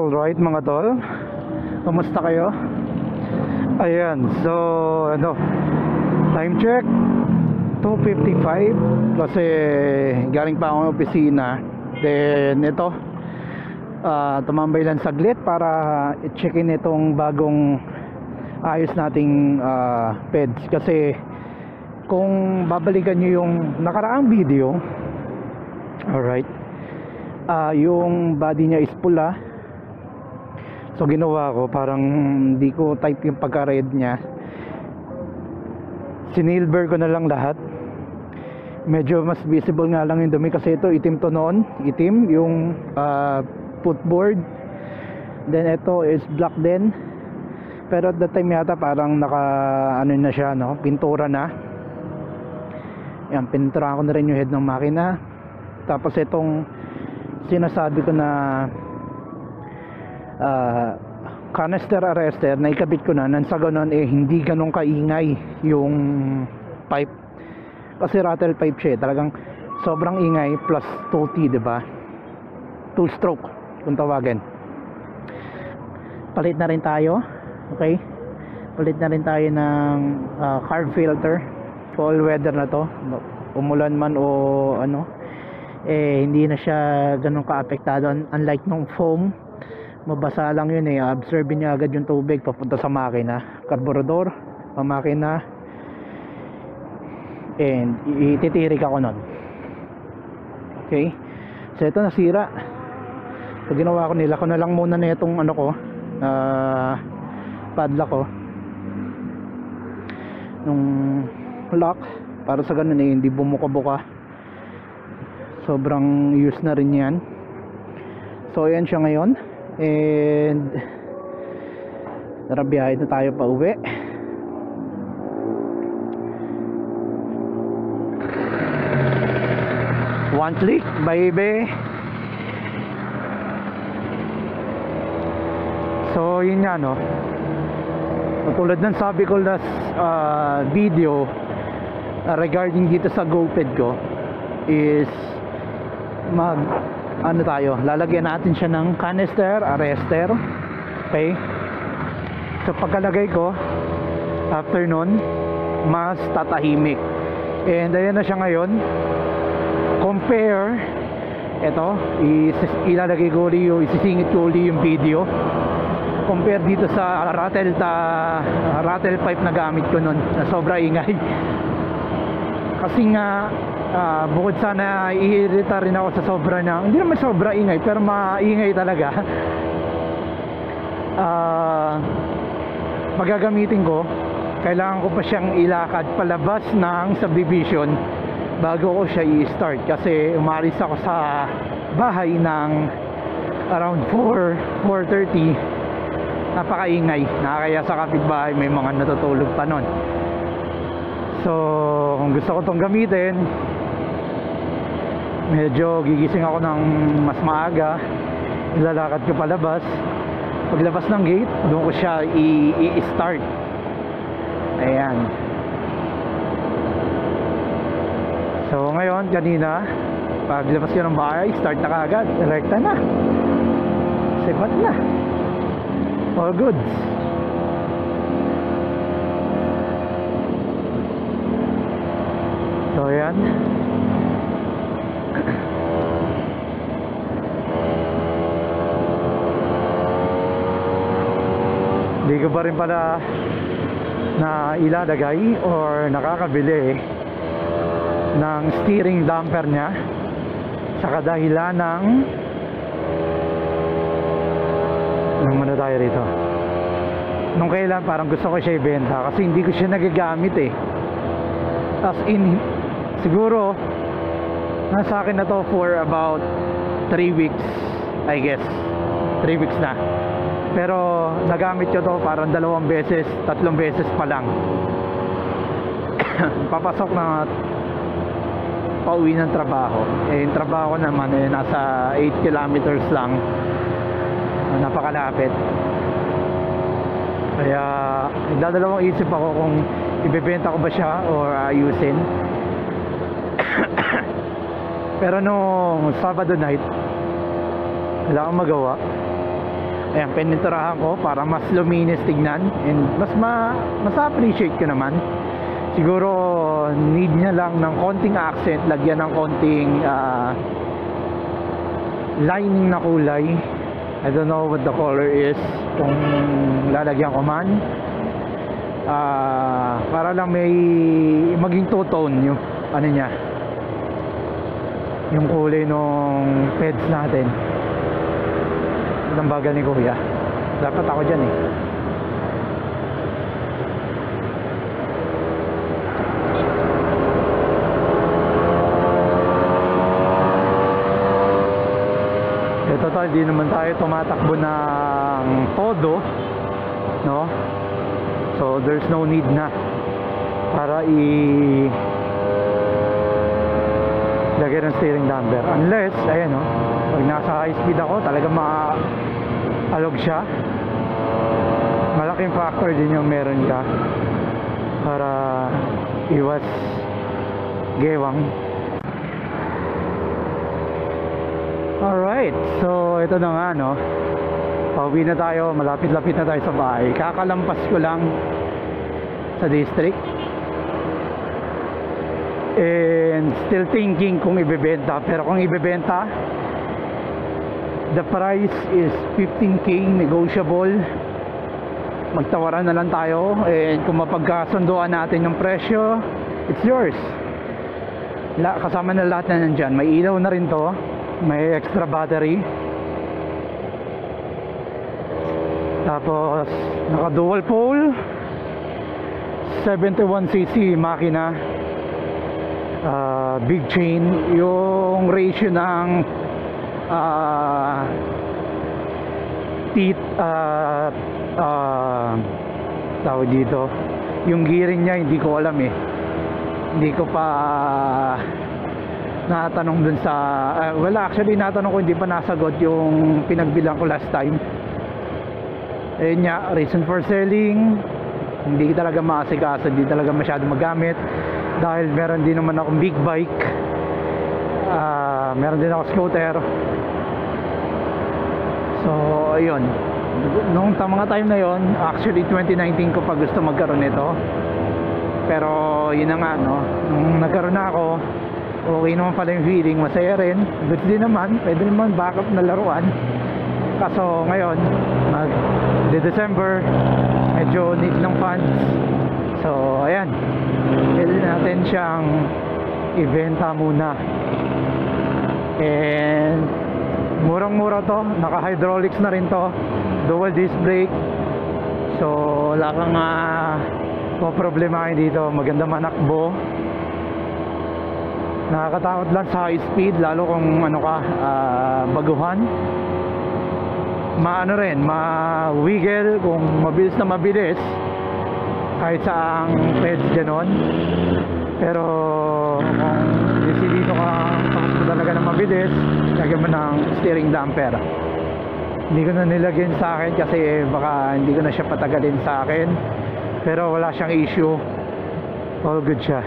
Alright mga tol, kumusta kayo? Ayan, so ano, time check 2:55 kasi galing pa akong opisina. Then ito, tumambay lang saglit para i-check-in itong bagong ayos nating peds. Kasi kung babalikan nyo yung nakaraang video, alright, yung body niya is pula. So ginawa ko, parang hindi ko type yung pagka-red niya, sinilver ko na lang lahat. Medyo mas visible nga lang yung dumi kasi ito itim to noon, itim yung footboard. Then ito is black din, pero at that time yata parang naka ano na siya, no, pintura na. Yan, pintura ko na rin yung head ng makina. Tapos itong sinasabi ko na canister arrester, na ikabit ko na, nang sa ganon hindi ganun kaingay yung pipe, kasi rattle pipe siya, talagang sobrang ingay, plus 2T, diba, 2 stroke kung tawagin. Palit na rin tayo, okay, palit na rin tayo ng carb filter. All weather na to, umulan man o ano, hindi na siya ganun ka-apektado, unlike nung foam. Mabasa lang yun, absorb niya agad yung tubig papunta sa makina, karburador, pamakina, and ititirik ako nun. Okay, so ito nasira. So ginawa ko, nila ko na lang muna na itong ano ko, padlock ko, nung lock, para sa ganun hindi bumuka-buka. Sobrang use na rin yan. So ayan siya ngayon. And tara, biyahe na tayo pa uwi. One click baby. So yun nga, no, tulad ng sabi ko last video regarding dito sa GoPed ko is ano tayo, lalagyan natin siya ng canister arrester. Okay, so pagkalagay ko, after nun mas tatahimik. And ayan na siya ngayon. Compare, ito ilalagay ko ulit yung, isisingit ko ulit yung video. Compare dito sa rattle pipe na gamit ko nun, na sobra ingay. Kasi nga bukod sana iirita rin ako sa sobra na, hindi naman sobra ingay, pero maingay talaga. Pagagamitin ko, kailangan ko pa siyang ilakad palabas ng subdivision bago ko siya i-start, kasi umalis ako sa bahay ng around 4:30. Napakaingay, nakakaya sa kapitbahay, may mga natutulog pa nun. So kung gusto ko tong gamitin, medyo gigising ako ng mas maaga, ilalakad ko palabas. Paglabas ng gate, doon ko siya i-start. Ayan. So ngayon, kanina paglabas ko ng bahay, start na kaagad, direkta na, sibat na, all goods. So ayan. Hindi ko pa rin pala na ilalagay or nakakabili ng steering damper niya, sa kadahilan ng muna tayo rito. Nung kailan parang gusto ko siya ibenta kasi hindi ko siya nagagamit as in, siguro nasa akin na to for about 3 weeks, I guess 3 weeks na, pero nagamit ko to parang 2 beses, 3 beses pa lang. Papasok na pauwi ng trabaho, yung trabaho naman nasa 8 kilometers lang, napakalapit. Kaya nagdadalawang isip ako kung ibebenta ko ba siya or ayusin. Pero nung Sabado night, wala akong magawa, Ayan, pininturahan ko para mas luminis tignan, and mas appreciate ko naman. Siguro need niya lang ng konting accent, lagyan ng konting lining na kulay. I don't know what the color is, kung lalagyan ko man, para lang may maging two-tone yung ano niya, yung kulay nung peds natin. Ang bagal ni kuya, dapat ako dyan eh. Ito tayo, di naman tayo tumatakbo ng todo, no? So there's no need na para lagay ng steering damper, unless ayan, no, pag nasa high speed ako talaga maalog siya. Malaking factor din yung meron ka para iwas gewang. Alright, so ito na nga, no, pauwi na tayo, malapit-lapit na tayo sa bahay. Kakalampas ko lang sa district, and still thinking kung ibebenta. Pero kung ibebenta, the price is 15K, negotiable. Magtawaran na lang tayo, and kung mapagkasunduan natin yung presyo, it's yours. Kasama na lahat na nandyan. May ilaw na rin to, may extra battery, tapos naka dual pole, 71cc makina, big chain. Yung ratio ng tawag dito, yung gearing niya hindi ko alam eh, hindi ko pa natanong dun sa wala, actually natanong ko, hindi pa nasagot yung pinagbilang ko last time. Ayun nga, reason for selling, hindi talaga maasikaso, hindi talaga masyado magamit, dahil meron din naman akong big bike, meron din ako scooter. So ayun, nung mga time na yon, actually 2019 ko pa gusto magkaroon nito, pero yun na nga, no, nung nagkaroon na ako, okay naman pala yung feeling, masaya rin, good din naman, pwede naman backup na laruan. Kaso ngayon, December, medyo need ng funds, so ayan, pwede natin siyang ibenta muna. And murang-mura to, naka hydraulics na rin to, dual disc brake, so wala kang problema kayo dito, maganda manakbo. Nakakatakot lang sa high speed, lalo kung ano ka, baguhan. Maano rin, ma-wiggle kung mabilis na mabilis, kahit saang peds ganon. Pero kung dito ka takot talaga na mabilis, lagyan mo ng steering damper. Hindi ko na nilagyan sa akin kasi baka hindi ko na siya patagalin sa akin, pero wala siyang issue, all good siya.